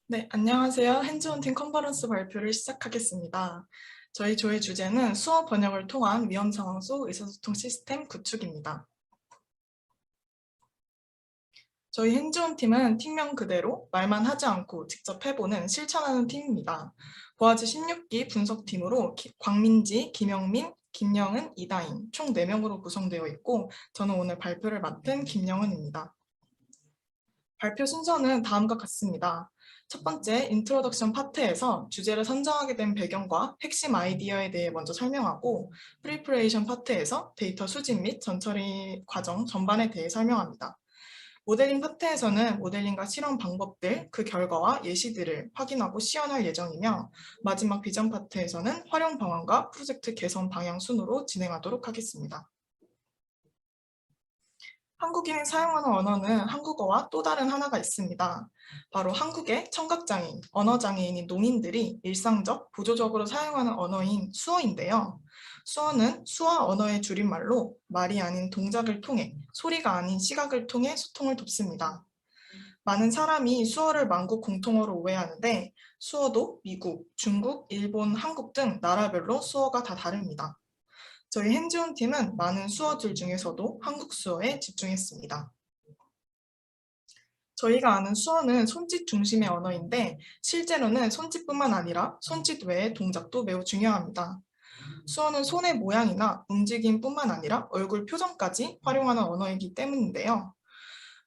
네, 안녕하세요. 핸즈온팀 컨퍼런스 발표를 시작하겠습니다. 저희 조의 주제는 수어 번역을 통한 위험 상황 속 의사소통 시스템 구축입니다. 저희 핸즈온팀은 팀명 그대로 말만 하지 않고 직접 해보는 실천하는 팀입니다. 보아지 16기 분석팀으로 광민지, 김영민, 김영은, 이다인 총 4명으로 구성되어 있고 저는 오늘 발표를 맡은 김영은입니다. 발표 순서는 다음과 같습니다. 첫 번째 인트로덕션 파트에서 주제를 선정하게 된 배경과 핵심 아이디어에 대해 먼저 설명하고 프리퍼레이션 파트에서 데이터 수집 및 전처리 과정 전반에 대해 설명합니다. 모델링 파트에서는 모델링과 실험 방법들, 그 결과와 예시들을 확인하고 시연할 예정이며 마지막 비전 파트에서는 활용 방안과 프로젝트 개선 방향 순으로 진행하도록 하겠습니다. 한국인이 사용하는 언어는 한국어와 또 다른 하나가 있습니다. 바로 한국의 청각장애인, 언어장애인인 농인들이 일상적, 보조적으로 사용하는 언어인 수어인데요. 수어는 수와 언어의 줄임말로 말이 아닌 동작을 통해, 소리가 아닌 시각을 통해 소통을 돕습니다. 많은 사람이 수어를 만국 공통어로 오해하는데 수어도 미국, 중국, 일본, 한국 등 나라별로 수어가 다 다릅니다. 저희 핸즈온 팀은 많은 수어들 중에서도 한국 수어에 집중했습니다. 저희가 아는 수어는 손짓 중심의 언어인데 실제로는 손짓뿐만 아니라 손짓 외의 동작도 매우 중요합니다. 수어는 손의 모양이나 움직임뿐만 아니라 얼굴 표정까지 활용하는 언어이기 때문인데요.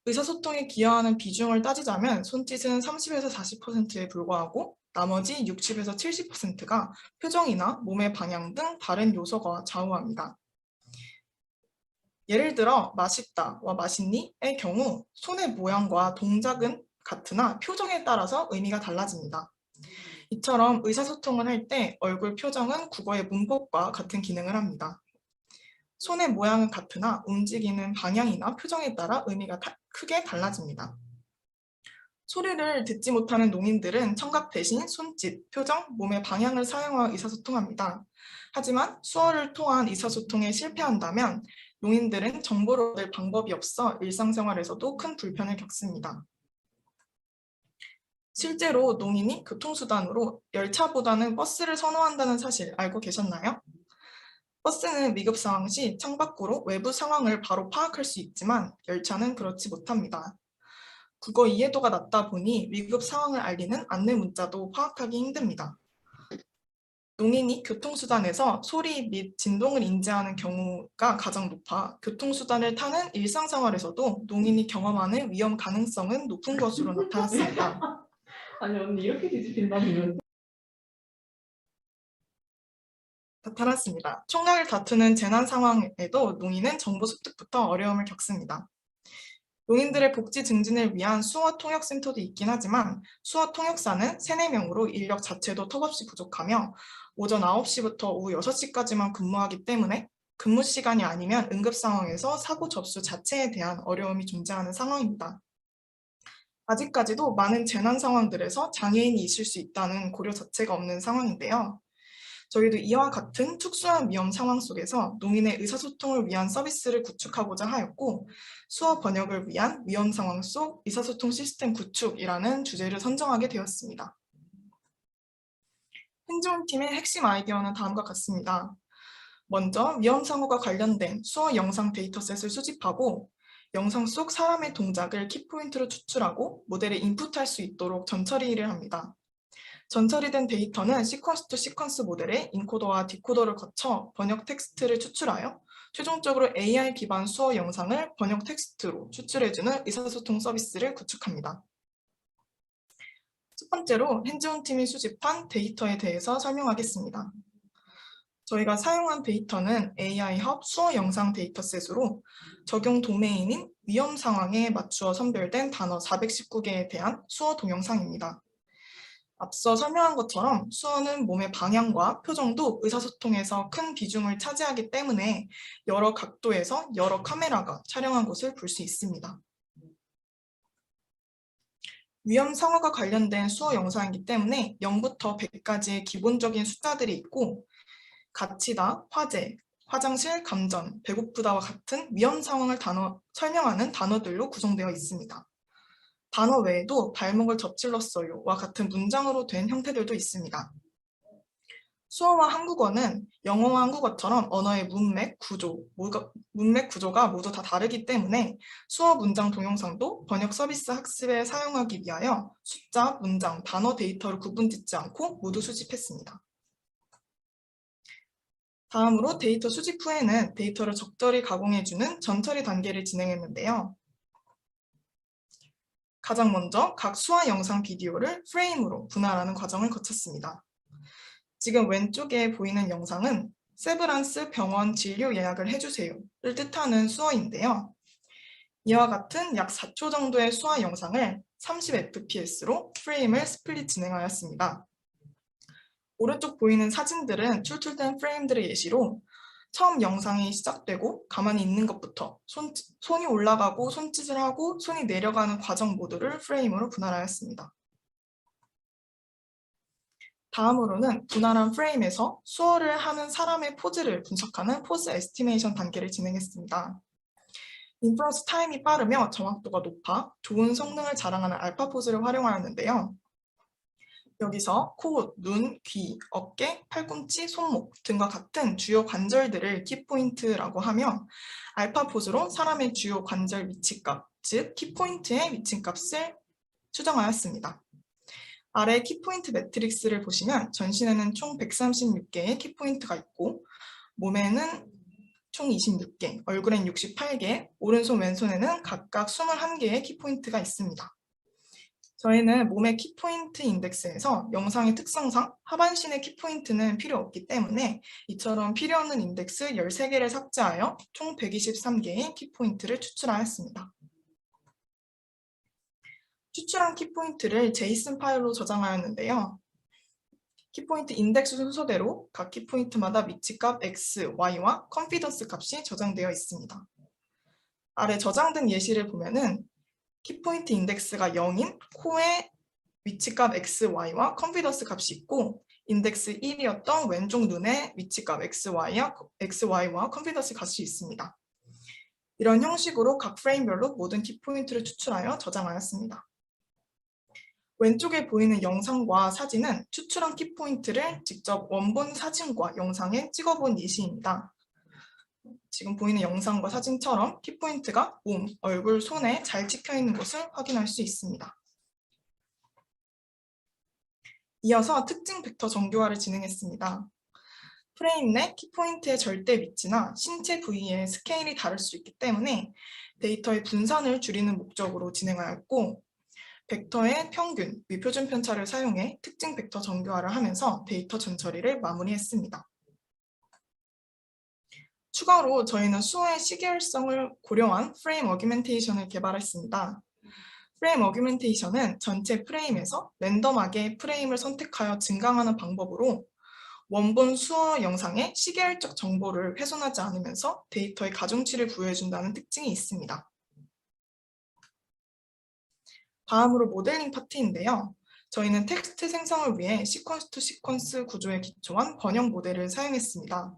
의사소통에 기여하는 비중을 따지자면 손짓은 30에서 40%에 불과하고 나머지 60에서 70%가 표정이나 몸의 방향 등 다른 요소가 좌우합니다. 예를 들어 맛있다와 맛있니의 경우 손의 모양과 동작은 같으나 표정에 따라서 의미가 달라집니다. 이처럼 의사소통을 할 때 얼굴 표정은 국어의 문법과 같은 기능을 합니다. 손의 모양은 같으나 움직이는 방향이나 표정에 따라 의미가 크게 달라집니다. 소리를 듣지 못하는 농인들은 청각 대신 손짓, 표정, 몸의 방향을 사용하여 의사소통합니다. 하지만 수어를 통한 의사소통에 실패한다면 농인들은 정보를 얻을 방법이 없어 일상생활에서도 큰 불편을 겪습니다. 실제로 농인이 교통수단으로 열차보다는 버스를 선호한다는 사실 알고 계셨나요? 버스는 위급 상황 시 창밖으로 외부 상황을 바로 파악할 수 있지만 열차는 그렇지 못합니다. 국어 이해도가 낮다 보니 위급 상황을 알리는 안내 문자도 파악하기 힘듭니다. 농인이 교통수단에서 소리 및 진동을 인지하는 경우가 가장 높아 교통수단을 타는 일상생활에서도 농인이 경험하는 위험 가능성은 높은 것으로 나타났습니다. 아니 언니 이렇게 뒤집힌다면 나타났습니다. 총각을 다투는 재난 상황에도 농인은 정보 습득부터 어려움을 겪습니다. 농인들의 복지 증진을 위한 수어통역센터도 있긴 하지만 수어통역사는 3, 4명으로 인력 자체도 턱없이 부족하며 오전 9시부터 오후 6시까지만 근무하기 때문에 근무 시간이 아니면 응급 상황에서 사고 접수 자체에 대한 어려움이 존재하는 상황입니다. 아직까지도 많은 재난 상황들에서 장애인이 있을 수 있다는 고려 자체가 없는 상황인데요. 저희도 이와 같은 특수한 위험 상황 속에서 농인의 의사소통을 위한 서비스를 구축하고자 하였고 수어 번역을 위한 위험 상황 속 의사소통 시스템 구축이라는 주제를 선정하게 되었습니다. 핸즈온 팀의 핵심 아이디어는 다음과 같습니다. 먼저 위험 상호가 관련된 수어 영상 데이터셋을 수집하고 영상 속 사람의 동작을 키포인트로 추출하고 모델에 인풋할 수 있도록 전처리를 합니다. 전처리된 데이터는 시퀀스 투 시퀀스 모델의 인코더와 디코더를 거쳐 번역 텍스트를 추출하여 최종적으로 AI 기반 수어 영상을 번역 텍스트로 추출해주는 의사소통 서비스를 구축합니다. 첫 번째로 핸즈온 팀이 수집한 데이터에 대해서 설명하겠습니다. 저희가 사용한 데이터는 AI 헙 수어 영상 데이터셋으로 적용 도메인인 위험 상황에 맞추어 선별된 단어 419개에 대한 수어 동영상입니다. 앞서 설명한 것처럼 수어는 몸의 방향과 표정도 의사소통에서 큰 비중을 차지하기 때문에 여러 각도에서 여러 카메라가 촬영한 것을 볼 수 있습니다. 위험 상호가 관련된 수어 영상이기 때문에 0부터 100까지의 기본적인 숫자들이 있고 갇히다, 화재, 화장실, 감전, 배고프다와 같은 위험 상황을 설명하는 단어들로 구성되어 있습니다. 단어 외에도 발목을 접질렀어요와 같은 문장으로 된 형태들도 있습니다. 수어와 한국어는 영어와 한국어처럼 언어의 문맥 구조가 모두 다 다르기 때문에 수어 문장 동영상도 번역 서비스 학습에 사용하기 위하여 숫자, 문장, 단어 데이터를 구분짓지 않고 모두 수집했습니다. 다음으로 데이터 수집 후에는 데이터를 적절히 가공해주는 전처리 단계를 진행했는데요. 가장 먼저 각 수화 영상 비디오를 프레임으로 분할하는 과정을 거쳤습니다. 지금 왼쪽에 보이는 영상은 세브란스 병원 진료 예약을 해주세요를 뜻하는 수어인데요. 이와 같은 약 4초 정도의 수화 영상을 30fps로 프레임을 스플릿 진행하였습니다. 오른쪽 보이는 사진들은 출처된 프레임들의 예시로 처음 영상이 시작되고 가만히 있는 것부터 손이 올라가고 손짓을 하고 손이 내려가는 과정 모두를 프레임으로 분할하였습니다. 다음으로는 분할한 프레임에서 수어를 하는 사람의 포즈를 분석하는 포즈 에스티메이션 단계를 진행했습니다. 인퍼런스 타임이 빠르며 정확도가 높아 좋은 성능을 자랑하는 알파 포즈를 활용하였는데요. 여기서 코, 눈, 귀, 어깨, 팔꿈치, 손목 등과 같은 주요 관절들을 키포인트라고 하며 알파 포즈로 사람의 주요 관절 위치값, 즉 키포인트의 위치값을 추정하였습니다. 아래 키포인트 매트릭스를 보시면 전신에는 총 136개의 키포인트가 있고 몸에는 총 26개, 얼굴엔 68개, 오른손 왼손에는 각각 21개의 키포인트가 있습니다. 저희는 몸의 키포인트 인덱스에서 영상의 특성상 하반신의 키포인트는 필요 없기 때문에 이처럼 필요 없는 인덱스 13개를 삭제하여 총 123개의 키포인트를 추출하였습니다. 추출한 키포인트를 제이슨 파일로 저장하였는데요. 키포인트 인덱스 순서대로 각 키포인트마다 위치값 X, Y와 컨피던스 값이 저장되어 있습니다. 아래 저장된 예시를 보면은 키포인트 인덱스가 0인 코의 위치값 X, Y와 컨피던스 값이 있고 인덱스 1이었던 왼쪽 눈의 위치값 X, Y와 컨피던스 값이 있습니다. 이런 형식으로 각 프레임별로 모든 키포인트를 추출하여 저장하였습니다. 왼쪽에 보이는 영상과 사진은 추출한 키포인트를 직접 원본 사진과 영상에 찍어본 예시입니다. 지금 보이는 영상과 사진처럼 키포인트가 몸, 얼굴, 손에 잘 찍혀있는 것을 확인할 수 있습니다. 이어서 특징 벡터 정교화를 진행했습니다. 프레임 내 키포인트의 절대 위치나 신체 부위의 스케일이 다를 수 있기 때문에 데이터의 분산을 줄이는 목적으로 진행하였고 벡터의 평균, 위표준 편차를 사용해 특징 벡터 정교화를 하면서 데이터 전처리를 마무리했습니다. 추가로 저희는 수어의 시계열성을 고려한 프레임 어규멘테이션을 개발했습니다. 프레임 어규멘테이션은 전체 프레임에서 랜덤하게 프레임을 선택하여 증강하는 방법으로 원본 수어 영상의 시계열적 정보를 훼손하지 않으면서 데이터의 가중치를 부여해준다는 특징이 있습니다. 다음으로 모델링 파트인데요. 저희는 텍스트 생성을 위해 시퀀스 투 시퀀스 구조에 기초한 번역 모델을 사용했습니다.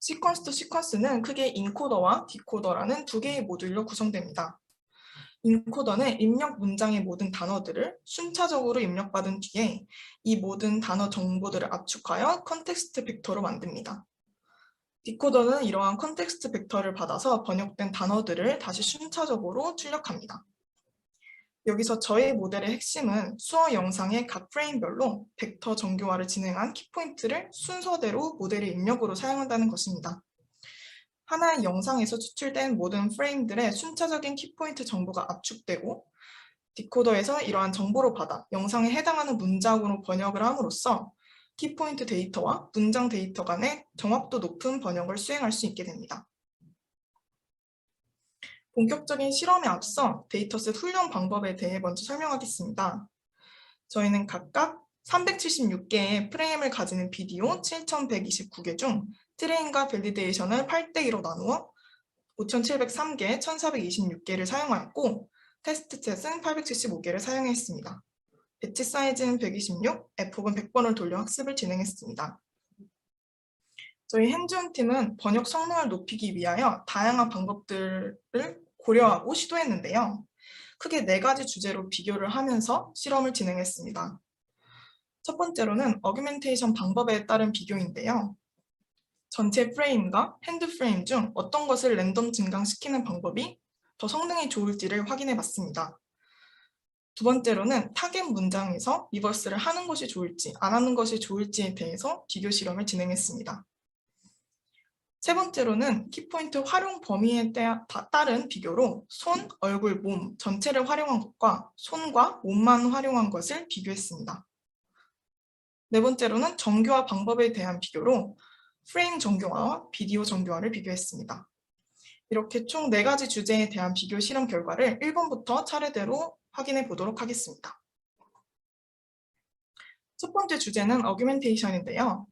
시퀀스 투 시퀀스는 크게 인코더와 디코더라는 두 개의 모듈로 구성됩니다. 인코더는 입력 문장의 모든 단어들을 순차적으로 입력받은 뒤에 이 모든 단어 정보들을 압축하여 컨텍스트 벡터로 만듭니다. 디코더는 이러한 컨텍스트 벡터를 받아서 번역된 단어들을 다시 순차적으로 출력합니다. 여기서 저희 모델의 핵심은 수어 영상의 각 프레임별로 벡터 정교화를 진행한 키포인트를 순서대로 모델의 입력으로 사용한다는 것입니다. 하나의 영상에서 추출된 모든 프레임들의 순차적인 키포인트 정보가 압축되고 디코더에서 이러한 정보를 받아 영상에 해당하는 문장으로 번역을 함으로써 키포인트 데이터와 문장 데이터 간의 정확도 높은 번역을 수행할 수 있게 됩니다. 본격적인 실험에 앞서 데이터셋 훈련 방법에 대해 먼저 설명하겠습니다. 저희는 각각 376개의 프레임을 가지는 비디오 7129개 중 트레인과 밸리데이션을 8대2로 나누어 5703개, 1426개를 사용하였고 테스트셋은 875개를 사용했습니다. 배치 사이즈는 126, F폭은 100번을 돌려 학습을 진행했습니다. 저희 핸즈온 팀은 번역 성능을 높이기 위하여 다양한 방법들을 고려하고 시도했는데요. 크게 4가지 주제로 비교를 하면서 실험을 진행했습니다. 첫 번째로는 어규멘테이션 방법에 따른 비교인데요. 전체 프레임과 핸드 프레임 중 어떤 것을 랜덤 증강시키는 방법이 더 성능이 좋을지를 확인해 봤습니다. 두 번째로는 타겟 문장에서 리버스를 하는 것이 좋을지 안 하는 것이 좋을지에 대해서 비교 실험을 진행했습니다. 세 번째로는 키포인트 활용 범위에 따른 비교로 손, 얼굴, 몸 전체를 활용한 것과 손과 몸만 활용한 것을 비교했습니다. 네 번째로는 정교화 방법에 대한 비교로 프레임 정교화와 비디오 정교화를 비교했습니다. 이렇게 총 4가지 주제에 대한 비교 실험 결과를 1번부터 차례대로 확인해 보도록 하겠습니다. 첫 번째 주제는 어규멘테이션인데요.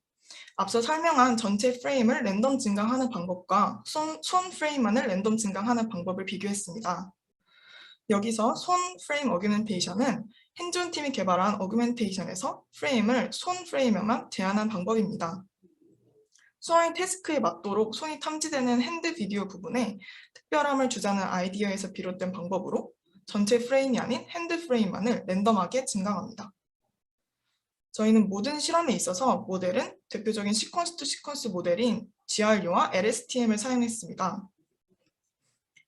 앞서 설명한 전체 프레임을 랜덤 증강하는 방법과 손 프레임만을 랜덤 증강하는 방법을 비교했습니다. 여기서 손 프레임 어규멘테이션은 핸즈온 팀이 개발한 어규멘테이션에서 프레임을 손 프레임에만 제한한 방법입니다. 수어의 태스크에 맞도록 손이 탐지되는 핸드 비디오 부분에 특별함을 주자는 아이디어에서 비롯된 방법으로 전체 프레임이 아닌 핸드 프레임만을 랜덤하게 증강합니다. 저희는 모든 실험에 있어서 모델은 대표적인 시퀀스 투 시퀀스 모델인 GRU와 LSTM을 사용했습니다.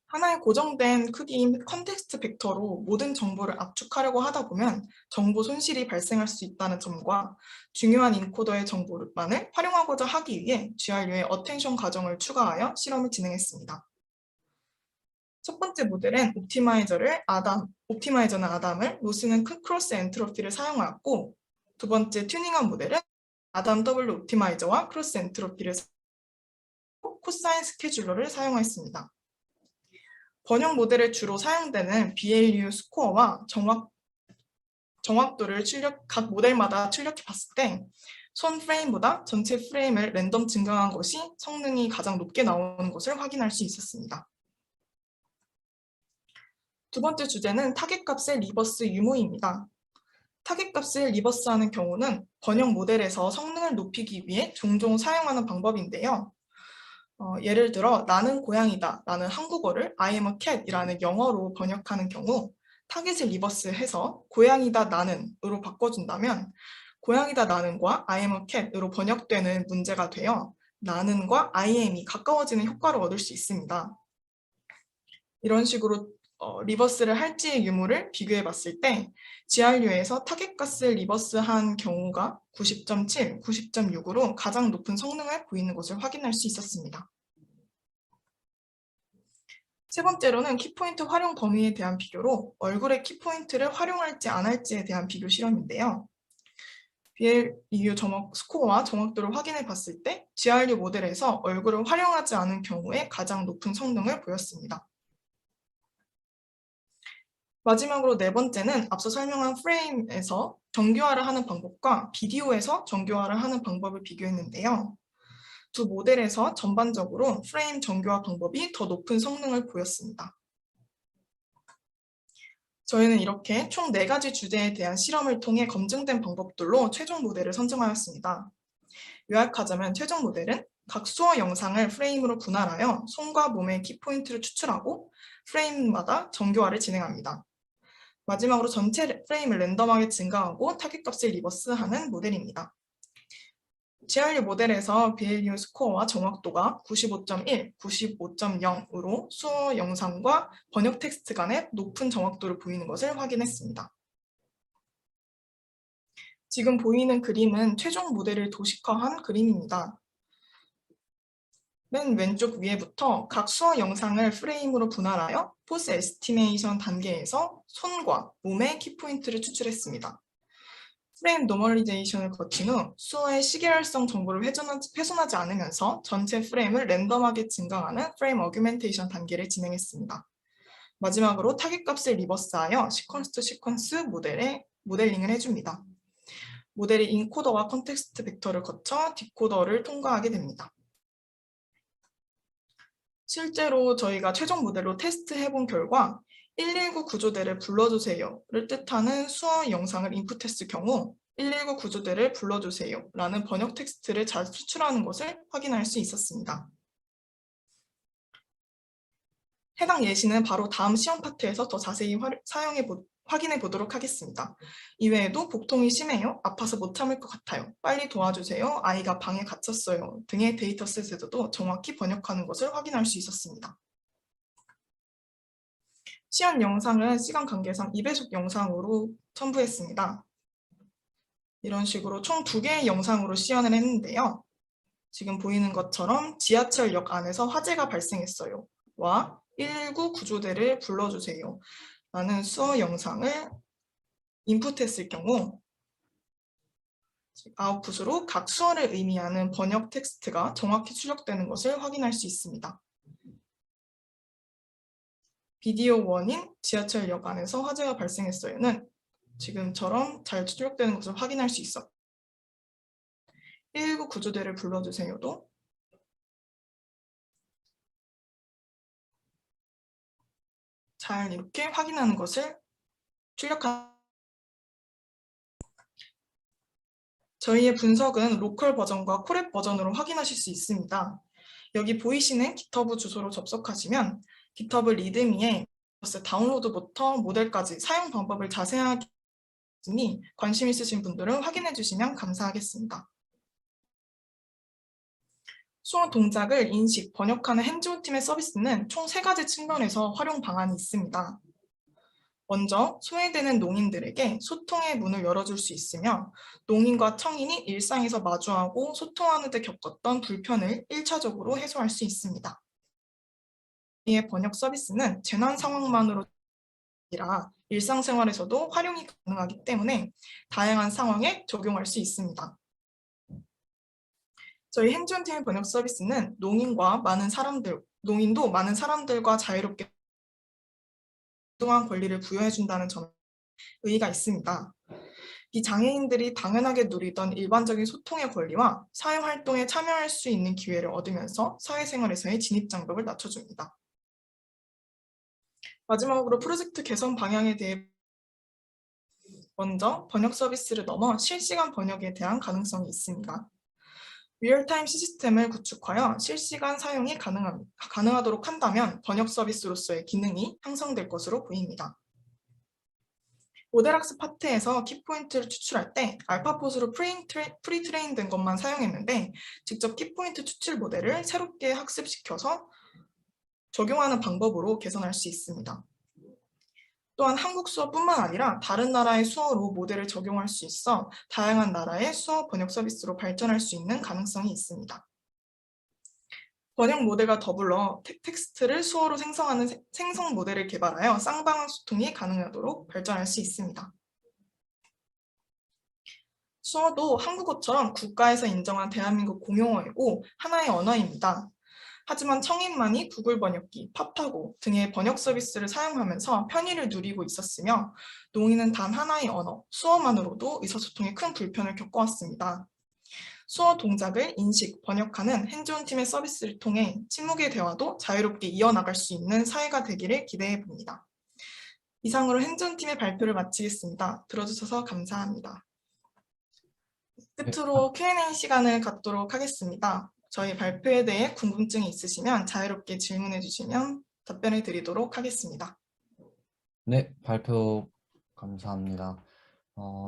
하나의 고정된 크기인 컨텍스트 벡터로 모든 정보를 압축하려고 하다 보면 정보 손실이 발생할 수 있다는 점과 중요한 인코더의 정보만을 활용하고자 하기 위해 GRU의 어텐션 과정을 추가하여 실험을 진행했습니다. 첫 번째 모델은 옵티마이저는 아담을, 로스는 크로스 엔트로피를 사용하였고, 두 번째 튜닝한 모델은 아담 W 옵티마이저와 크로스 엔트로피를 사용하고 코사인 스케줄러를 사용하였습니다. 번역 모델에 주로 사용되는 BLU 스코어와 정확도를 각 모델마다 출력해 봤을 때 손 프레임보다 전체 프레임을 랜덤 증강한 것이 성능이 가장 높게 나오는 것을 확인할 수 있었습니다. 두 번째 주제는 타겟값의 리버스 유무입니다. 타겟값을 리버스하는 경우는 번역 모델에서 성능을 높이기 위해 종종 사용하는 방법인데요. 예를 들어 나는 고양이다 라는 한국어를 I am a cat 이라는 영어로 번역하는 경우 타겟을 리버스해서 고양이다 나는으로 바꿔준다면 고양이다 나는과 I am a cat으로 번역되는 문제가 되어 나는과 I am이 가까워지는 효과를 얻을 수 있습니다. 이런 식으로 리버스를 할지의 유무를 비교해 봤을 때 GRU에서 타겟값을 리버스한 경우가 90.7, 90.6으로 가장 높은 성능을 보이는 것을 확인할 수 있었습니다. 세 번째로는 키포인트 활용 범위에 대한 비교로 얼굴의 키포인트를 활용할지 안 할지에 대한 비교 실험인데요. BLEU 스코어와 정확도를 확인해 봤을 때 GRU 모델에서 얼굴을 활용하지 않은 경우에 가장 높은 성능을 보였습니다. 마지막으로 네 번째는 앞서 설명한 프레임에서 정교화를 하는 방법과 비디오에서 정교화를 하는 방법을 비교했는데요. 두 모델에서 전반적으로 프레임 정교화 방법이 더 높은 성능을 보였습니다. 저희는 이렇게 총 4가지 주제에 대한 실험을 통해 검증된 방법들로 최종 모델을 선정하였습니다. 요약하자면 최종 모델은 각 수어 영상을 프레임으로 분할하여 손과 몸의 키포인트를 추출하고 프레임마다 정교화를 진행합니다. 마지막으로 전체 프레임을 랜덤하게 증가하고 타겟값을 리버스하는 모델입니다. GRU 모델에서 BLU 스코어와 정확도가 95.1, 95.0으로 수어 영상과 번역 텍스트 간의 높은 정확도를 보이는 것을 확인했습니다. 지금 보이는 그림은 최종 모델을 도식화한 그림입니다. 맨 왼쪽 위에부터 각 수어 영상을 프레임으로 분할하여 포스 에스티메이션 단계에서 손과 몸의 키포인트를 추출했습니다. 프레임 노멀리제이션을 거친 후 수어의 시계열성 정보를 훼손하지 않으면서 전체 프레임을 랜덤하게 증강하는 프레임 어규멘테이션 단계를 진행했습니다. 마지막으로 타겟값을 리버스하여 시퀀스 투 시퀀스 모델링을 해줍니다. 모델이 인코더와 컨텍스트 벡터를 거쳐 디코더를 통과하게 됩니다. 실제로 저희가 최종 모델로 테스트해본 결과 119 구조대를 불러주세요를 뜻하는 수어 영상을 인풋했을 경우 119 구조대를 불러주세요 라는 번역 텍스트를 잘 추출하는 것을 확인할 수 있었습니다. 해당 예시는 바로 다음 시험 파트에서 더 자세히 확인해 보도록 하겠습니다. 이외에도 복통이 심해요. 아파서 못 참을 것 같아요. 빨리 도와주세요. 아이가 방에 갇혔어요. 등의 데이터 셋에도 정확히 번역하는 것을 확인할 수 있었습니다. 시연 영상은 시간 관계상 2배속 영상으로 첨부했습니다. 이런 식으로 총 2개의 영상으로 시연을 했는데요. 지금 보이는 것처럼 지하철역 안에서 화재가 발생했어요. 와 119 구조대를 불러주세요. 라는 수어 영상을 인풋했을 경우 아웃풋으로 각 수어를 의미하는 번역 텍스트가 정확히 출력되는 것을 확인할 수 있습니다. 비디오 1인 지하철역 안에서 화재가 발생했어요는 지금처럼 잘 출력되는 것을 확인할 수 있어. 119 구조대를 불러주세요도 잘 이렇게 확인하는 것을 출력한 저희의 분석은 로컬 버전과 코랩 버전으로 확인하실 수 있습니다. 여기 보이시는 GitHub 주소로 접속하시면 GitHub 리드미에 다운로드부터 모델까지 사용 방법을 자세하게 있으니 관심 있으신 분들은 확인해 주시면 감사하겠습니다. 수어 동작을 인식, 번역하는 핸즈온 팀의 서비스는 총 3가지 측면에서 활용 방안이 있습니다. 먼저 소외되는 농인들에게 소통의 문을 열어줄 수 있으며 농인과 청인이 일상에서 마주하고 소통하는 데 겪었던 불편을 1차적으로 해소할 수 있습니다. 이의 번역 서비스는 재난 상황만으로 아니라 일상생활에서도 활용이 가능하기 때문에 다양한 상황에 적용할 수 있습니다. 저희 핸즈온 팀의 번역 서비스는 농인도 많은 사람들과 자유롭게 동안 권리를 부여해준다는 점에 의의가 있습니다. 비장애인들이 당연하게 누리던 일반적인 소통의 권리와 사회활동에 참여할 수 있는 기회를 얻으면서 사회생활에서의 진입장벽을 낮춰줍니다. 마지막으로 프로젝트 개선 방향에 대해 먼저 번역 서비스를 넘어 실시간 번역에 대한 가능성이 있습니다. 리얼타임 시스템을 구축하여 실시간 사용이 가능하도록 한다면 번역 서비스로서의 기능이 향상될 것으로 보입니다. 모델학습 파트에서 키포인트를 추출할 때 알파포스로 프리트레인된 것만 사용했는데 직접 키포인트 추출 모델을 새롭게 학습시켜서 적용하는 방법으로 개선할 수 있습니다. 또한 한국 수어뿐만 아니라 다른 나라의 수어로 모델을 적용할 수 있어 다양한 나라의 수어 번역 서비스로 발전할 수 있는 가능성이 있습니다. 번역 모델과 더불어 텍스트를 수어로 생성하는 생성 모델을 개발하여 쌍방향 소통이 가능하도록 발전할 수 있습니다. 수어도 한국어처럼 국가에서 인정한 대한민국 공용어이고 하나의 언어입니다. 하지만 청인만이 구글 번역기, 팝하고 등의 번역 서비스를 사용하면서 편의를 누리고 있었으며 농인은 단 하나의 언어, 수어만으로도 의사소통에 큰 불편을 겪어왔습니다. 수어 동작을 인식, 번역하는 핸즈온 팀의 서비스를 통해 침묵의 대화도 자유롭게 이어나갈 수 있는 사회가 되기를 기대해 봅니다. 이상으로 핸즈온 팀의 발표를 마치겠습니다. 들어주셔서 감사합니다. 끝으로 Q&A 시간을 갖도록 하겠습니다. 저희 발표에 대해 궁금증이 있으시면 자유롭게 질문해 주시면 답변을 드리도록 하겠습니다. 네, 발표 감사합니다.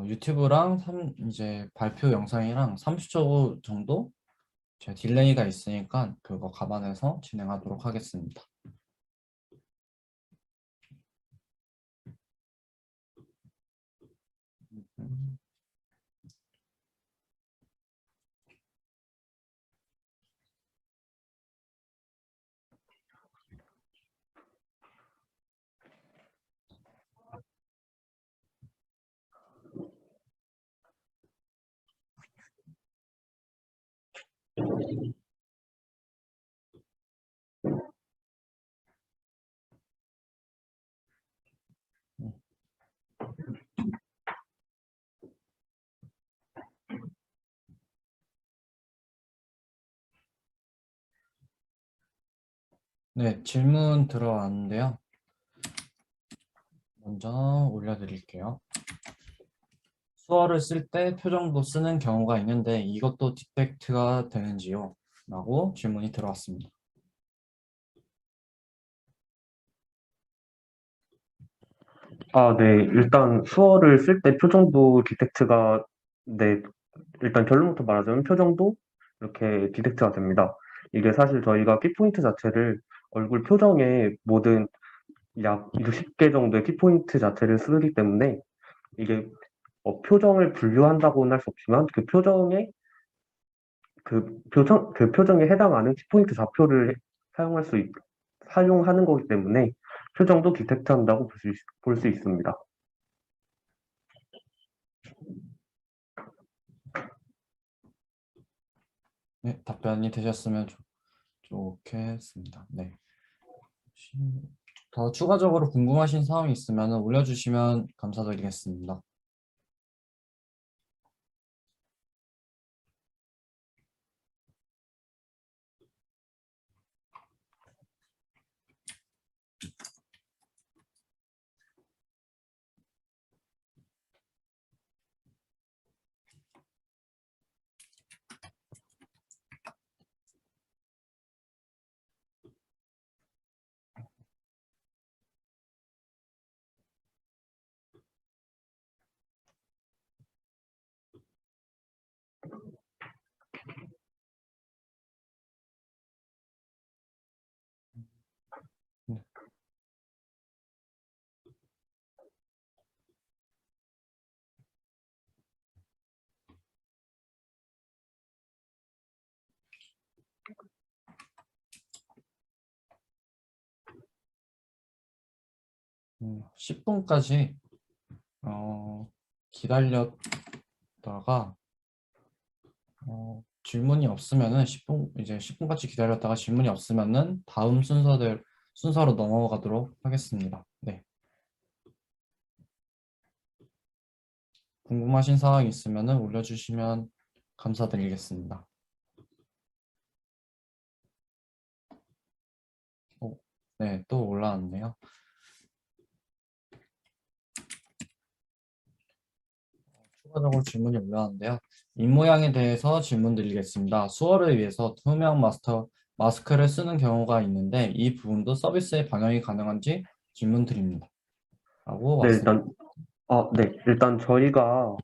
유튜브랑 이제 발표 영상이랑 30초 정도 제가 딜레이가 있으니까 그거 감안해서 진행하도록 하겠습니다. 네, 질문 들어왔는데요. 먼저 올려드릴게요. 수어를 쓸 때 표정도 쓰는 경우가 있는데 이것도 디펙트가 되는지요? 라고 질문이 들어왔습니다. 아, 네. 일단 수어를 쓸 때 표정도 디텍트가, 네. 일단 결론부터 말하자면 표정도 이렇게 디텍트가 됩니다. 이게 사실 저희가 키포인트 자체를 얼굴 표정에 모든 약 60개 정도의 키포인트 자체를 쓰기 때문에 이게 표정을 분류한다고는 할 수 없지만 그 표정에 해당하는 키포인트 좌표를 사용할 수, 있- 사용하는 거기 때문에 표정도 디텍트 한다고 볼 수 있습니다. 네, 답변이 되셨으면 좋겠습니다. 네. 더 추가적으로 궁금하신 사항이 있으면 올려주시면 감사드리겠습니다. 네. 음, 10분까지 기다렸다가 질문이 없으면은 10분까지 기다렸다가 질문이 없으면은 다음 순서로 넘어가도록 하겠습니다. 네. 궁금하신 사항이 있으면은 올려주시면 감사드리겠습니다. 네, 또 올라왔네요. 추가적으로 질문이 올라왔는데요. 입모양에 대해서 질문 드리겠습니다. 수어를 위해서 투명 마스크를 쓰는 경우가 있는데 이 부분도 서비스에 반영이 가능한지 질문 드립니다. 라고 네, 왔습니다. 일단 저희가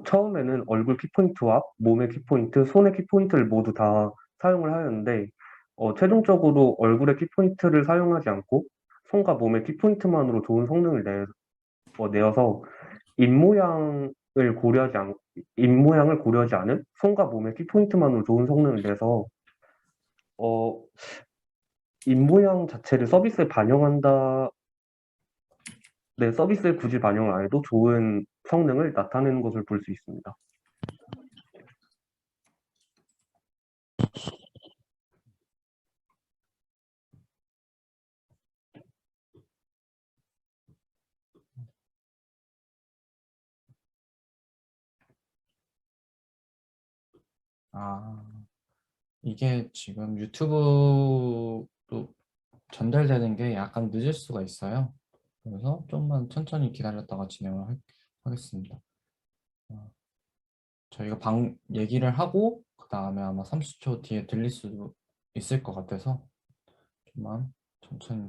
처음에는 얼굴 키포인트와 몸의 키포인트, 손의 키포인트를 모두 다 사용을 하였는데, 최종적으로 얼굴의 키포인트를 사용하지 않고 손과 몸의 키포인트만으로 좋은 성능을 내어서 입모양을 입모양을 고려하지 않은 손과 몸의 키포인트만으로 좋은 성능을 내서, 어, 입모양 자체를 서비스에 반영한다, 네, 서비스에 굳이 반영을 안 해도 좋은 성능을 나타내는 것을 볼 수 있습니다. 아, 이게 지금 유튜브로 전달되는 게 약간 늦을 수가 있어요. 그래서 좀만 천천히 기다렸다가 하겠습니다. 저희가 얘기를 하고 그 다음에 아마 30초 뒤에 들릴 수도 있을 것 같아서 좀만 천천히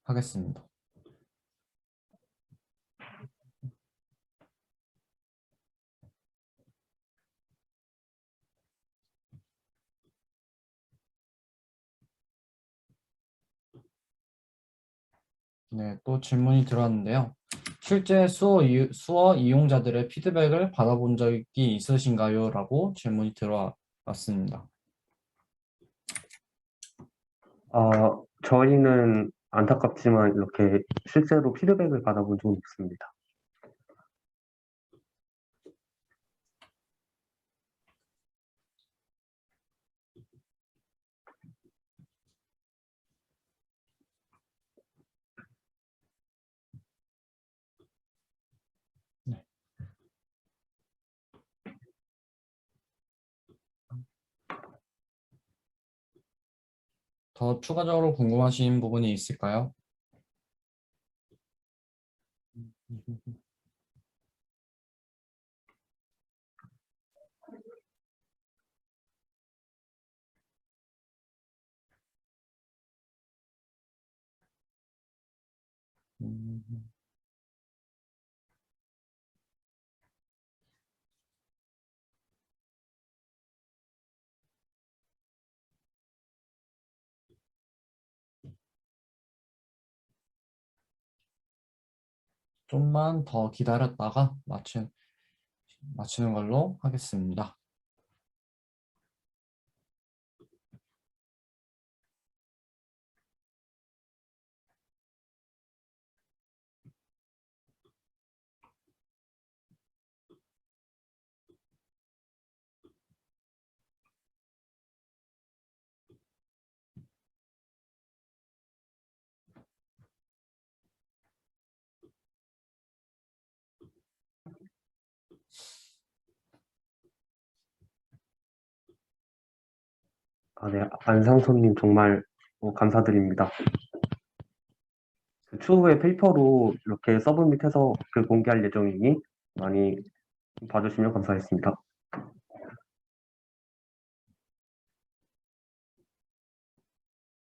하겠습니다. 네, 또 질문이 들어왔는데요. 실제 수어 이용자들의 피드백을 받아본 적이 있으신가요? 라고 질문이 들어왔습니다. 저희는 안타깝지만 이렇게 실제로 피드백을 받아본 적은 없습니다. 네. 더 추가적으로 궁금하신 부분이 있을까요? 음, 좀만 더 기다렸다가 마치는 걸로 하겠습니다. 네, 안상선님 정말 감사드립니다. 추후에 페이퍼로 이렇게 서브밋해서 공개할 예정이니 많이 봐주시면 감사하겠습니다.